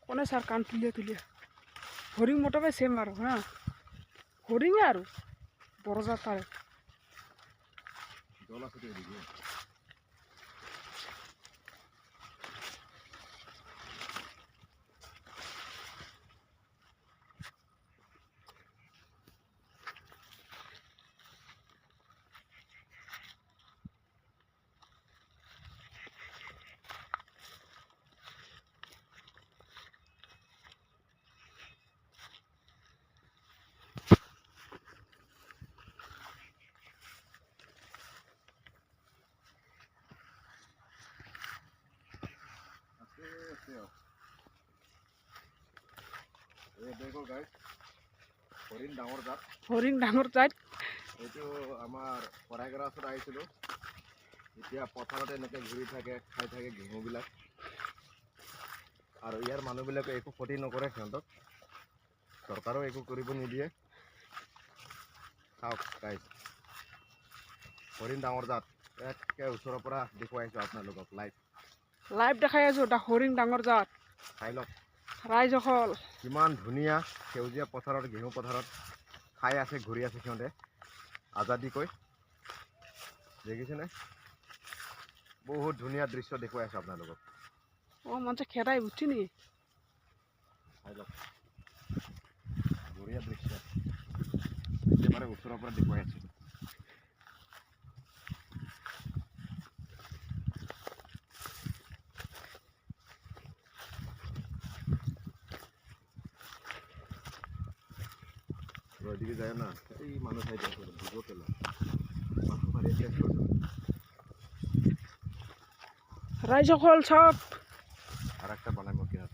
কোনে স্যার কান তুলিয়া তুলিয়া হরিং মোটামুটি সেম আর হ্যাঁ হরিং আর বড় জাতার জল আছে এদিকে দেখো গাইস হরিণ ডাঙৰ জাত হৰিং ডাঙৰ জাত এইটো আমাৰ শৰাইঘাট ৰাস্তাত আহিছিলোঁ এতিয়া পথাৰতে এনেকৈ ঘূৰি থাকে খাই থাকে ঘেঁহুবিলাক আৰু ইয়াৰ মানুহবিলাকে একো ক্ষতি নকৰে সিহঁতক চৰকাৰেও একো কৰিব নিদিয়ে চাওক গাইছ হৰিণ ডাঙৰ জাত একে ওচৰৰ পৰা দেখুৱাইছোঁ আপোনালোকক লাইভ দেখাই আছো এটা হৰিং ডাঙৰ জাত চাই লওক ৰাইজসকল কিমান ধুনীয়া সেউজীয়া পথাৰত ঘেঁহু পথাৰত খাই আছে ঘূৰি আছে সিহঁতে আজাদীকৈ দেখিছেনে বহুত ধুনীয়া দৃশ্য দেখুৱাই আছোঁ আপোনালোকক ও মানুষ খেদাই বুঝছি নি চাই লওক বঢ়িয়া দৃশ্য একেবাৰে ওচৰৰ পৰা দেখুৱাই আছোঁ এদিকে যায় না এই মানুষ চাই দেখো ভিডিও পেলা মানুষ মারি শেষ করছে রাইজসকল সব আর একটা বানাই মকিনা